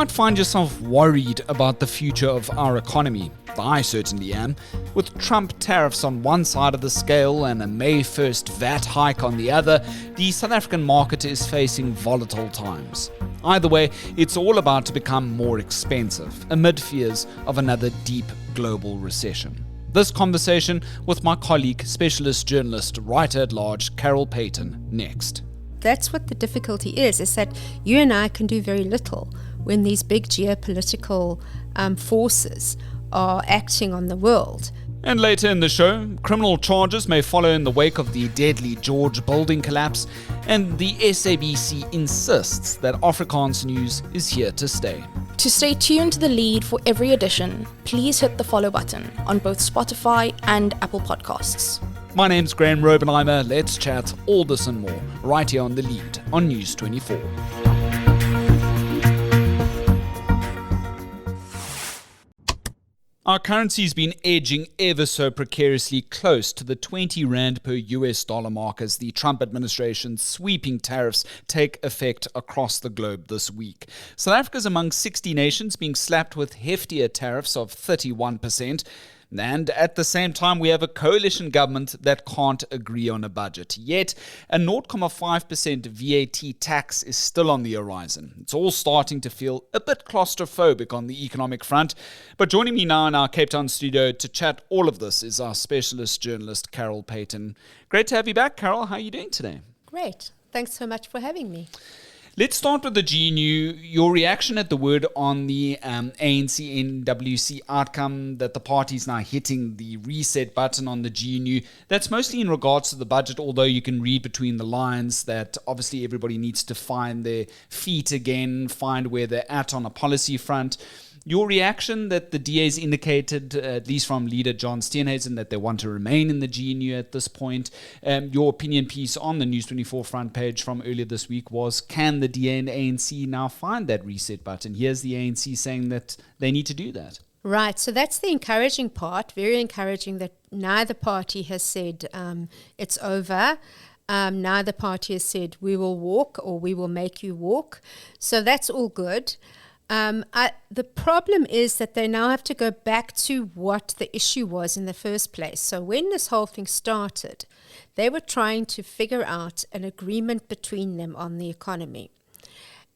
might find yourself worried about the future of our economy. I certainly am. With Trump tariffs on one side of the scale and a May 1st VAT hike on the other, the South African market is facing volatile times. Either way, it's all about to become more expensive, amid fears of another deep global recession. This conversation with my colleague, specialist journalist, writer-at-large Carol Paton, next. That's what the difficulty is that you and I can do very little when these big geopolitical forces are acting on the world. And later in the show, criminal charges may follow in the wake of the deadly George building collapse, and the SABC insists that Afrikaans news is here to stay. To stay tuned to The Lead for every edition, please hit the follow button on both Spotify and Apple Podcasts. My name's Graeme Raubenheimer. Let's chat all this and more right here on The Lead on News 24. Our currency's been edging ever so precariously close to the 20 Rand per US dollar mark as the Trump administration's sweeping tariffs take effect across the globe this week. South Africa's among 60 nations being slapped with heftier tariffs of 31%. And at the same time, we have a coalition government that can't agree on a budget. Yet, a 0.5% VAT tax is still on the horizon. It's all starting to feel a bit claustrophobic on the economic front. But joining me now in our Cape Town studio to chat all of this is our specialist journalist, Carol Paton. Great to have you back, Carol. How are you doing today? Great. Thanks so much for having me. Let's start with the GNU. Your reaction at the word on the ANC-NWC outcome that the party's now hitting the reset button on the GNU. That's mostly in regards to the budget, although you can read between the lines that obviously everybody needs to find their feet again, find where they're at on a policy front. Your reaction that the DA's indicated, at least from leader John Steenhuisen, that they want to remain in the GNU at this point. Your opinion piece on the News 24 front page from earlier this week was, can the DA and ANC now find that reset button? Here's the ANC saying that they need to do that. Right, so that's the encouraging part, very encouraging that neither party has said it's over. Neither party has said we will walk or we will make you walk. So that's all good. The problem is that they now have to go back to what the issue was in the first place. So when this whole thing started, they were trying to figure out an agreement between them on the economy.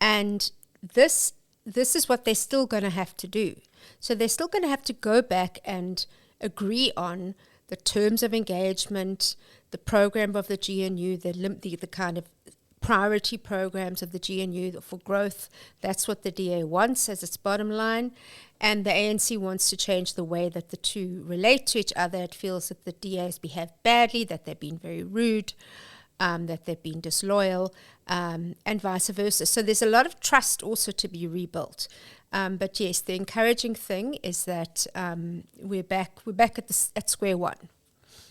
And this is what they're still going to have to do. So they're still going to have to go back and agree on the terms of engagement, the program of the GNU, the kind of priority programs of the GNU for growth. That's what the DA wants as its bottom line. And the ANC wants to change the way that the two relate to each other. It feels that the DA has behaved badly, that they've been very rude, that they've been disloyal, and vice versa. So there's a lot of trust also to be rebuilt. But yes, the encouraging thing is that we're back at square one.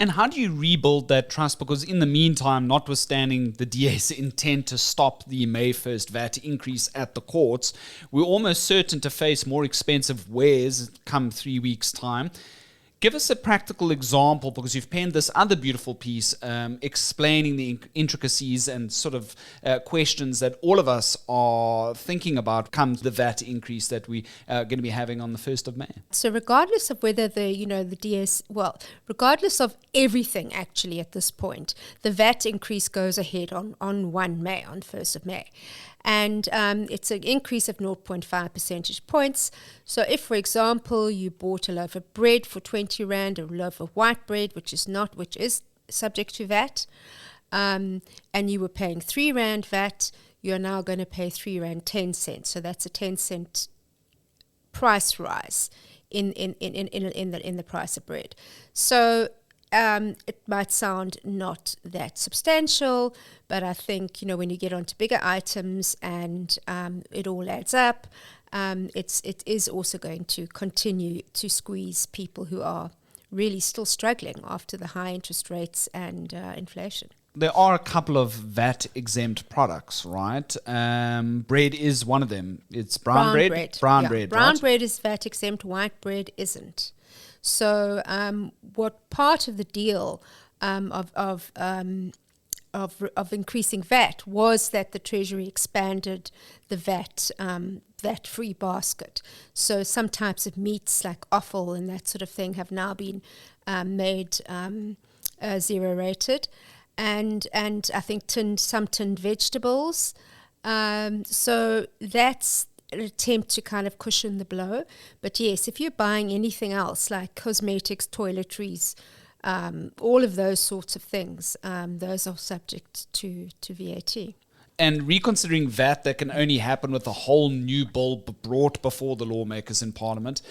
And how do you rebuild that trust? Because in the meantime, notwithstanding the DA's intent to stop the May 1st VAT increase at the courts, we're almost certain to face more expensive wares come 3 weeks' time. Give us a practical example, because you've penned this other beautiful piece explaining the intricacies and sort of questions that all of us are thinking about come the VAT increase that we are going to be having on the 1st of May. So regardless of whether the DS, regardless of everything actually at this point, the VAT increase goes ahead on 1 May, on 1st of May. And it's an increase of 0.5 percentage points. So if, for example, you bought a loaf of bread for 20 Rand, a loaf of white bread, which is subject to VAT, and you were paying 3 Rand VAT, you're now going to pay 3 Rand 10 cents. So that's a 10 cent price rise in the price of bread. So it might sound not that substantial, but I think, when you get onto bigger items and it all adds up, it is also going to continue to squeeze people who are really still struggling after the high interest rates and inflation. There are a couple of VAT-exempt products, right? Bread is one of them. It's brown bread. Brown bread, Brown right? bread is VAT-exempt, white bread isn't. So what part of the deal of of increasing VAT was that the Treasury expanded the VAT-free basket. So some types of meats like offal and that sort of thing have now been made zero-rated, and I think some tinned vegetables. So that's an attempt to kind of cushion the blow. But yes, if you're buying anything else like cosmetics, toiletries, all of those sorts of things, those are subject to VAT. And reconsidering VAT, that can only happen with a whole new bill brought before the lawmakers in Parliament.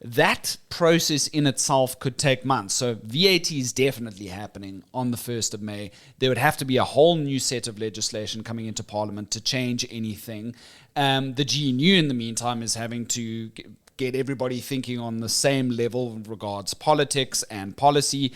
That process in itself could take months. So VAT is definitely happening on the 1st of May. There would have to be a whole new set of legislation coming into Parliament to change anything. The GNU, in the meantime, is having to get everybody thinking on the same level in regards politics and policy.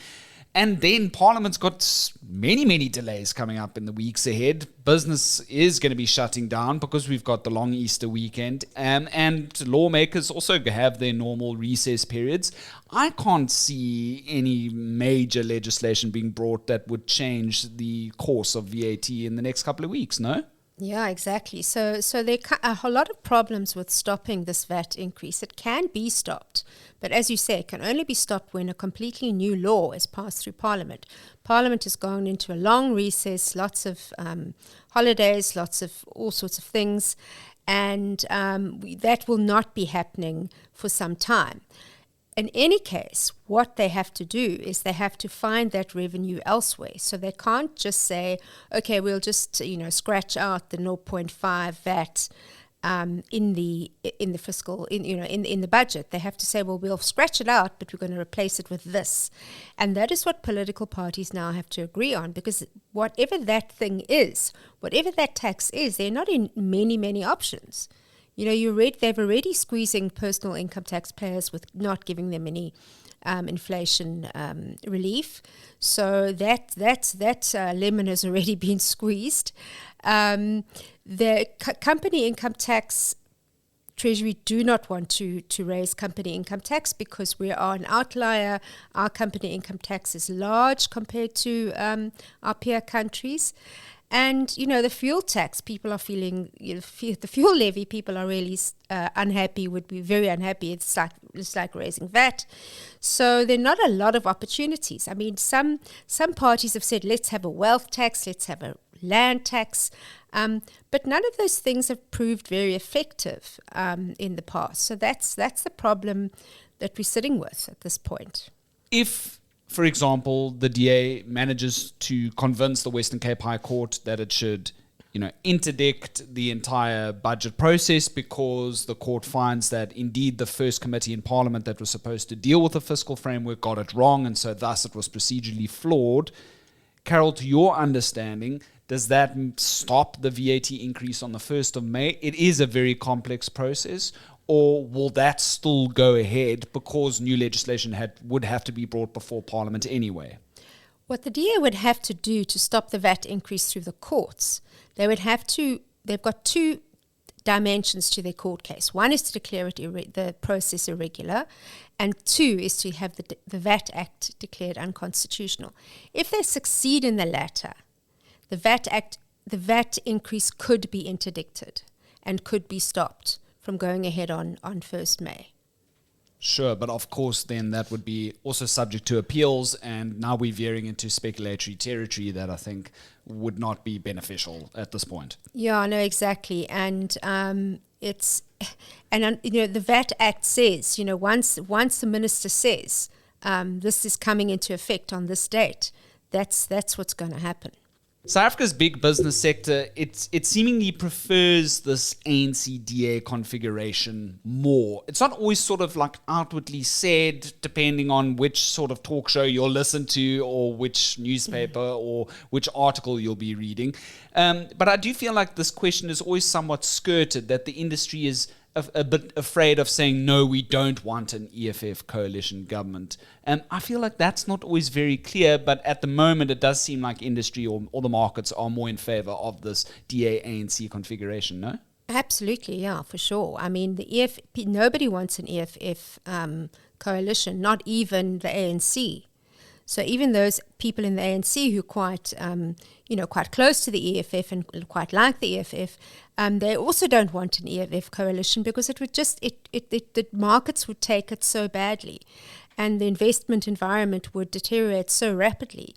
And then Parliament's got many, many delays coming up in the weeks ahead. Business is going to be shutting down because we've got the long Easter weekend. And lawmakers also have their normal recess periods. I can't see any major legislation being brought that would change the course of VAT in the next couple of weeks, no? Yeah, exactly. So there are a lot of problems with stopping this VAT increase. It can be stopped, but as you say, it can only be stopped when a completely new law is passed through Parliament. Parliament has gone into a long recess, lots of holidays, lots of all sorts of things, and that will not be happening for some time. In any case, what they have to do is they have to find that revenue elsewhere. So they can't just say, okay, we'll just scratch out the 0.5 VAT in the fiscal in the budget. They have to say, well, we'll scratch it out, but we're going to replace it with this, and that is what political parties now have to agree on. Because whatever that thing is, whatever that tax is, they're not in many options. They've already squeezing personal income taxpayers with not giving them any inflation relief. So that lemon has already been squeezed. The company income tax, Treasury do not want to raise company income tax because we are an outlier. Our company income tax is large compared to our peer countries. And, the fuel tax, people are feeling, the fuel levy, people are really unhappy, would be very unhappy. It's like raising VAT. So there are not a lot of opportunities. I mean, some parties have said, let's have a wealth tax, let's have a land tax. But none of those things have proved very effective in the past. So that's the problem that we're sitting with at this point. If, for example, the DA manages to convince the Western Cape High Court that it should, interdict the entire budget process because the court finds that indeed the first committee in Parliament that was supposed to deal with the fiscal framework got it wrong, and so thus it was procedurally flawed. Carol, to your understanding, does that stop the VAT increase on the 1st of May? It is a very complex process. Or will that still go ahead because new legislation would have to be brought before Parliament anyway? What the DA would have to do to stop the VAT increase through the courts, they've got two dimensions to their court case. One is to declare the process irregular, and two is to have the VAT Act declared unconstitutional. If they succeed in the latter, the VAT increase could be interdicted and could be stopped from going ahead on 1st May. Sure, but of course then that would be also subject to appeals, and now we're veering into speculatory territory that I think would not be beneficial at this point. Yeah, no, exactly. And the VAT Act says, once the minister says this is coming into effect on this date, that's what's going to happen. South Africa's big business sector, it seemingly prefers this ANC-DA configuration more. It's not always sort of like outwardly said, depending on which sort of talk show you'll listen to or which newspaper or which article you'll be reading. But I do feel like this question is always somewhat skirted, that the industry is a bit afraid of saying, no, we don't want an EFF coalition government. And I feel like that's not always very clear, but at the moment it does seem like industry or the markets are more in favor of this DA-ANC configuration, no? Absolutely, yeah, for sure. I mean, the nobody wants an EFF coalition, not even the ANC. So even those people in the ANC who quite close to the EFF and quite like the EFF, they also don't want an EFF coalition because it would the markets would take it so badly. And the investment environment would deteriorate so rapidly,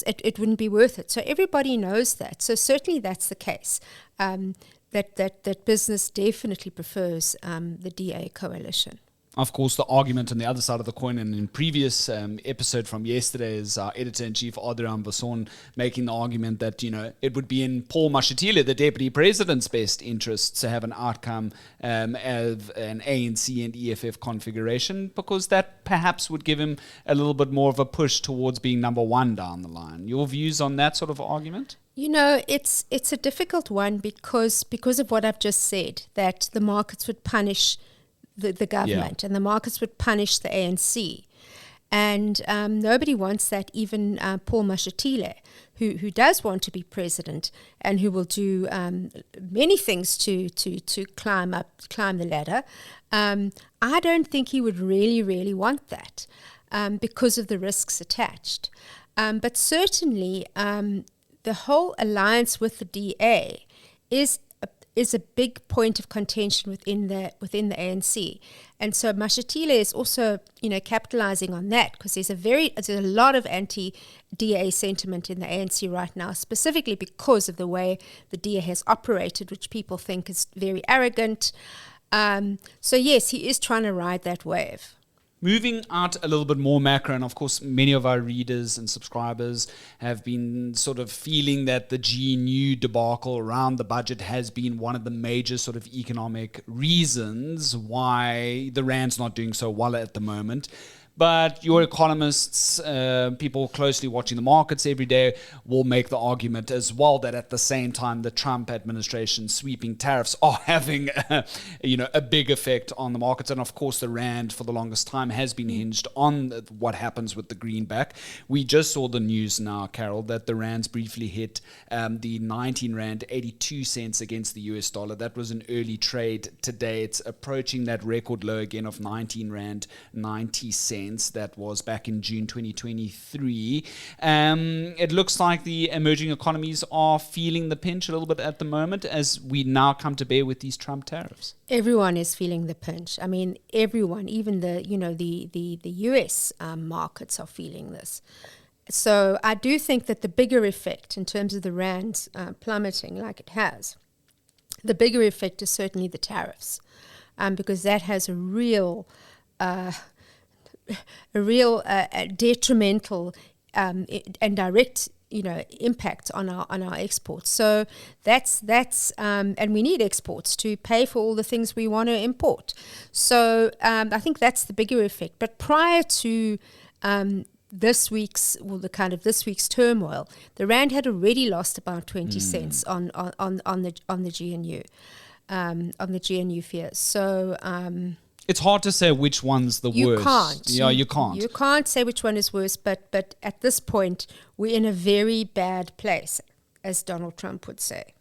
it wouldn't be worth it. So everybody knows that. So certainly that's the case. That business definitely prefers the DA coalition. Of course, the argument on the other side of the coin, and in previous episode from yesterday, is our editor-in-chief, Adriaan Vasson, making the argument that, it would be in Paul Mashatile, the deputy president's best interests to have an outcome of an ANC and EFF configuration, because that perhaps would give him a little bit more of a push towards being number one down the line. Your views on that sort of argument? It's a difficult one because of what I've just said, that the markets would punish the government, and the markets would punish the ANC. And nobody wants that, even Paul Mashatile, who does want to be president and who will do many things to climb the ladder. I don't think he would really want that because of the risks attached. But certainly the whole alliance with the DA is a big point of contention within the ANC, and so Mashatile is also capitalizing on that, because there's a lot of anti-DA sentiment in the ANC right now, specifically because of the way the DA has operated, which people think is very arrogant. So yes, he is trying to ride that wave. Moving out a little bit more macro, and of course many of our readers and subscribers have been sort of feeling that the GNU debacle around the budget has been one of the major sort of economic reasons why the rand's not doing so well at the moment. But your economists, people closely watching the markets every day, will make the argument as well that at the same time the Trump administration's sweeping tariffs are having a big effect on the markets. And of course the rand for the longest time has been hinged on what happens with the greenback. We just saw the news now, Carol, that the rand's briefly hit the 19 rand 82 cents against the US dollar. That was an early trade today. It's approaching that record low again of 19 rand 90 cents. That was back in June 2023. It looks like the emerging economies are feeling the pinch a little bit at the moment as we now come to bear with these Trump tariffs. Everyone is feeling the pinch. I mean, everyone, even the US markets are feeling this. So I do think that the bigger effect in terms of the rand plummeting like it has, the bigger effect is certainly the tariffs, because that has a real detrimental and direct impact on our exports. So that's and we need exports to pay for all the things we want to import. So I think that's the bigger effect. But prior to this week's turmoil, the rand had already lost about 20 cents on the GNU on the GNU fears. So. It's hard to say which one's the worst. You can't. Yeah, you can't. You can't say which one is worse, but at this point, we're in a very bad place, as Donald Trump would say.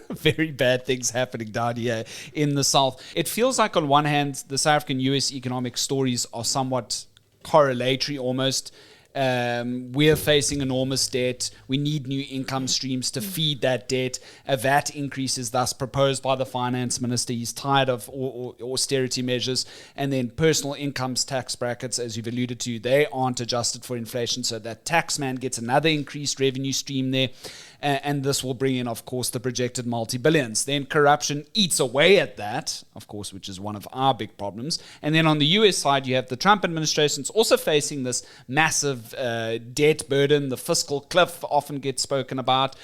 Very bad things happening down here in the South. It feels like on one hand, the South African US economic stories are somewhat correlatory almost. We're facing enormous debt. We need new income streams to feed that debt. A VAT increase is thus proposed by the finance minister. He's tired of austerity measures. And then personal incomes tax brackets, as you've alluded to, they aren't adjusted for inflation. So that tax man gets another increased revenue stream there. And this will bring in, of course, the projected multi-billions. Then corruption eats away at that, of course, which is one of our big problems. And then on the US side, you have the Trump administration also facing this massive debt burden. The fiscal cliff often gets spoken about.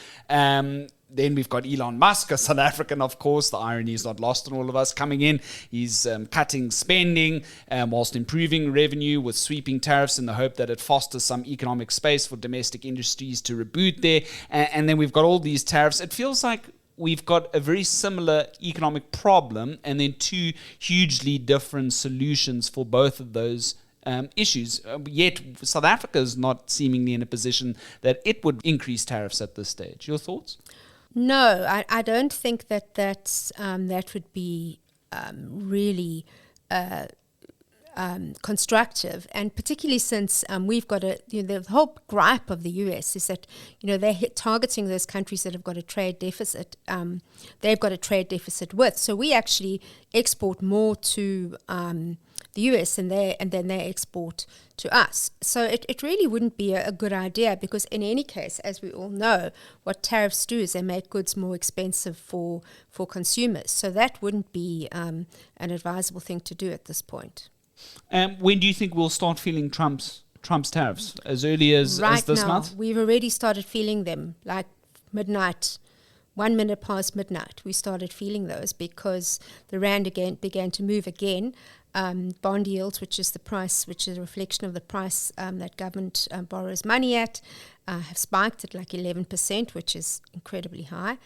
Then we've got Elon Musk, a South African, of course. The irony is not lost on all of us coming in. He's cutting spending whilst improving revenue with sweeping tariffs in the hope that it fosters some economic space for domestic industries to reboot there. And then we've got all these tariffs. It feels like we've got a very similar economic problem and then two hugely different solutions for both of those issues. Yet South Africa is not seemingly in a position that it would increase tariffs at this stage. Your thoughts? No, I don't think that would be really constructive, and particularly since we've got the whole gripe of the US is that they're targeting those countries that have got a trade deficit. They've got a trade deficit with, so we actually export more to the US and then they export to us. So it really wouldn't be a good idea, because in any case, as we all know, what tariffs do is they make goods more expensive for consumers. So that wouldn't be an advisable thing to do at this point. When do you think we'll start feeling Trump's tariffs? As early as this month? We've already started feeling them, like midnight. 1 minute past midnight, we started feeling those, because the rand began to move again. Bond yields, which is a reflection of the price that government borrows money at, have spiked at like 11%, which is incredibly high.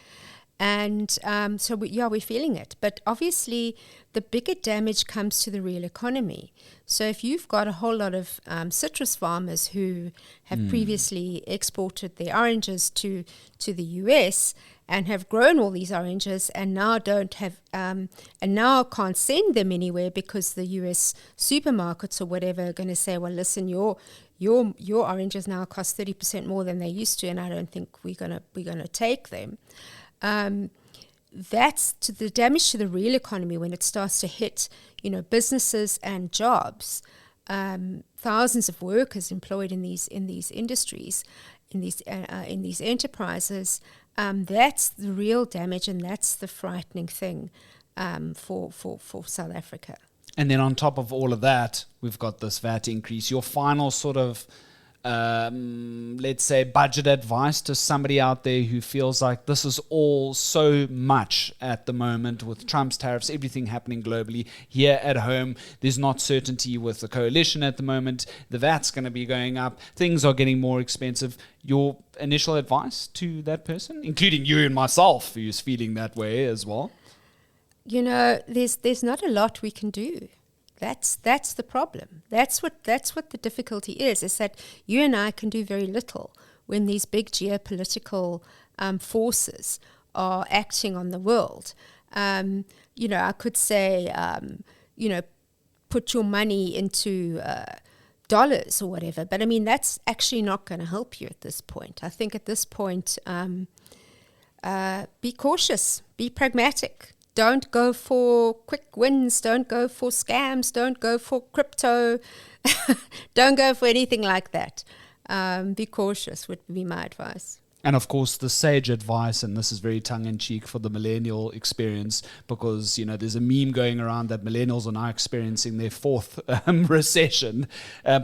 And so we're feeling it. But obviously, the bigger damage comes to the real economy. So if you've got a whole lot of citrus farmers who have previously exported their oranges to the US and have grown all these oranges and now don't have and now can't send them anywhere because the US supermarkets or whatever are going to say, well, listen, your oranges now cost 30% more than they used to, and I don't think we're gonna take them. That's to the damage to the real economy when it starts to hit, businesses and jobs. Thousands of workers employed in these industries, in these enterprises. That's the real damage, and that's the frightening thing for South Africa. And then on top of all of that, we've got this VAT increase. Your final sort of, let's say, budget advice to somebody out there who feels like this is all so much at the moment with Trump's tariffs, everything happening globally. Here at home, there's not certainty with the coalition at the moment. The VAT's going to be going up. Things are getting more expensive. Your initial advice to that person, including you and myself, who's feeling that way as well? There's not a lot we can do. That's the problem. That's what the difficulty is that you and I can do very little when these big geopolitical forces are acting on the world. I could say, put your money into dollars or whatever, but I mean, that's actually not going to help you at this point. I think at this point, be cautious, be pragmatic. Don't go for quick wins. Don't go for scams. Don't go for crypto. Don't go for anything like that. Be cautious would be my advice. And of course, the sage advice, and this is very tongue-in-cheek for the millennial experience, because, there's a meme going around that millennials are now experiencing their fourth recession,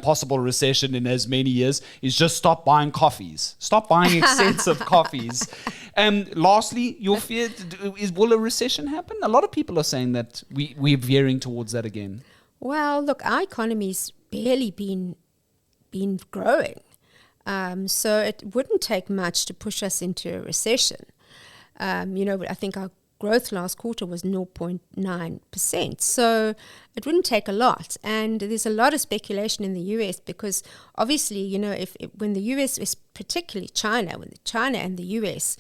possible recession in as many years, is just stop buying coffees. Stop buying expensive coffees. Lastly, your fear, will a recession happen? A lot of people are saying that we're veering towards that again. Well, look, our economy's barely been growing. So it wouldn't take much to push us into a recession. I think our growth last quarter was 0.9%. So it wouldn't take a lot. And there's a lot of speculation in the US because obviously, when the US, is particularly China, when China and the US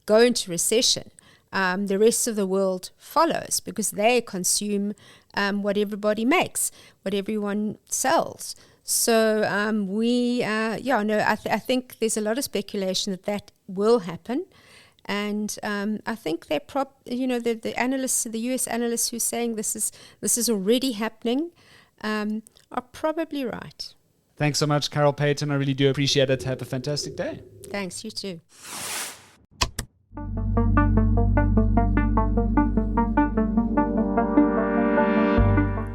go into recession, the rest of the world follows because they consume what everybody makes, what everyone sells. So I think there's a lot of speculation that will happen, and I think the analysts, the US analysts who are saying this is already happening, are probably right. Thanks so much, Carol Paton. I really do appreciate it. Have a fantastic day. Thanks, you too.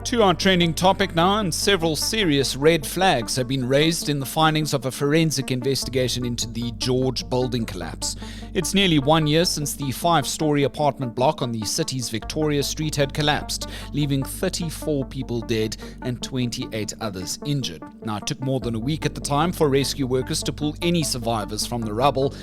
To our trending topic now, and several serious red flags have been raised in the findings of a forensic investigation into the George building collapse. It's nearly 1 year since the 5-story apartment block on the city's Victoria Street had collapsed, leaving 34 people dead and 28 others injured. Now, it took more than a week at the time for rescue workers to pull any survivors from the rubble.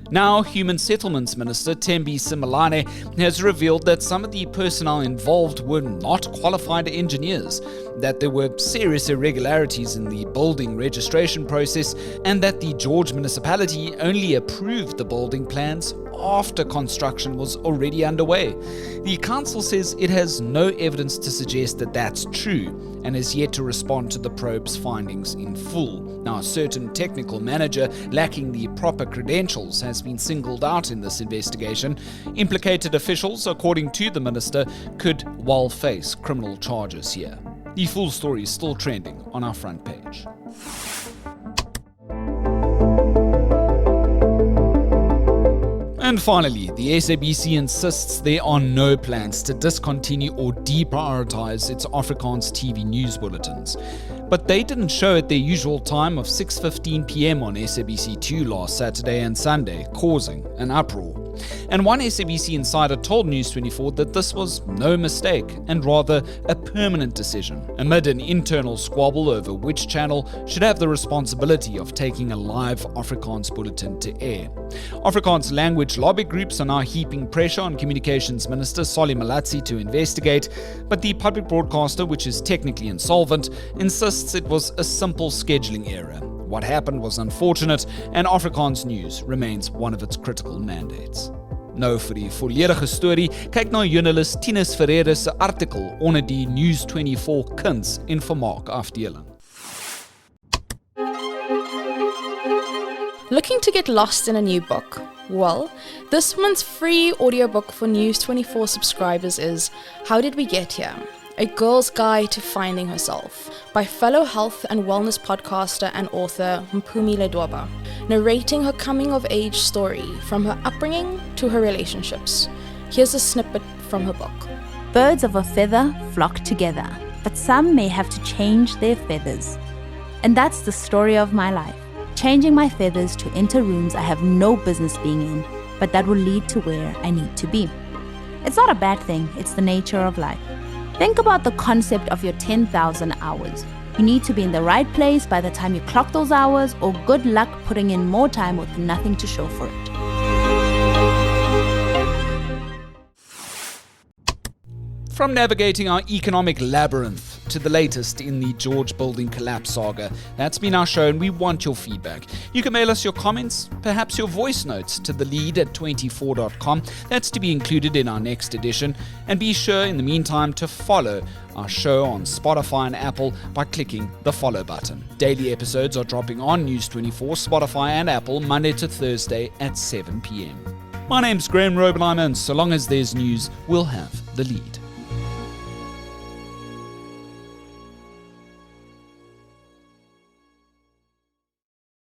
Now, Human Settlements Minister Thembi Simelane has revealed that some of the personnel involved were not qualified engineers, that there were serious irregularities in the building registration process, and that the George municipality only approved the building plans after construction was already underway. The council says it has no evidence to suggest that that's true and is yet to respond to the probe's findings in full. Now, a certain technical manager lacking the proper credentials has been singled out in this investigation. Implicated officials, according to the minister, could well face criminal charges here. The full story is still trending on our front page. And finally, the SABC insists there are no plans to discontinue or deprioritize its Afrikaans TV news bulletins. But they didn't show at their usual time of 6:15 p.m. on SABC2 last Saturday and Sunday, causing an uproar. And one SABC insider told News24 that this was no mistake and rather a permanent decision, amid an internal squabble over which channel should have the responsibility of taking a live Afrikaans bulletin to air. Afrikaans language lobby groups are now heaping pressure on Communications Minister Solly Malatsi to investigate, but the public broadcaster, which is technically insolvent, insists it was a simple scheduling error. What happened was unfortunate, and Afrikaans news remains one of its critical mandates. Nou vir die volledige storie, kyk na journalist Tinus Ferreira se artikel onder die News24 kuns en vermaak afdeling. Looking to get lost in a new book? Well, this month's free audiobook for News24 subscribers is How Did We Get Here? A Girl's Guide to Finding Herself by fellow health and wellness podcaster and author Mpumi Ledwaba, narrating her coming-of-age story from her upbringing to her relationships. Here's a snippet from her book. Birds of a feather flock together, but some may have to change their feathers. And that's the story of my life. Changing my feathers to enter rooms I have no business being in, but that will lead to where I need to be. It's not a bad thing, it's the nature of life. Think about the concept of your 10,000 hours. You need to be in the right place by the time you clock those hours, or good luck putting in more time with nothing to show for it. From navigating our economic labyrinth to the latest in the George building collapse saga, that's been our show and we want your feedback. You can mail us your comments, perhaps your voice notes to thelead@24.com. That's to be included in our next edition. And be sure in the meantime to follow our show on Spotify and Apple by clicking the follow button. Daily episodes are dropping on News24, Spotify and Apple Monday to Thursday at 7 p.m. My name's Graeme Raubenheimer, and so long as there's news, we'll have the lead.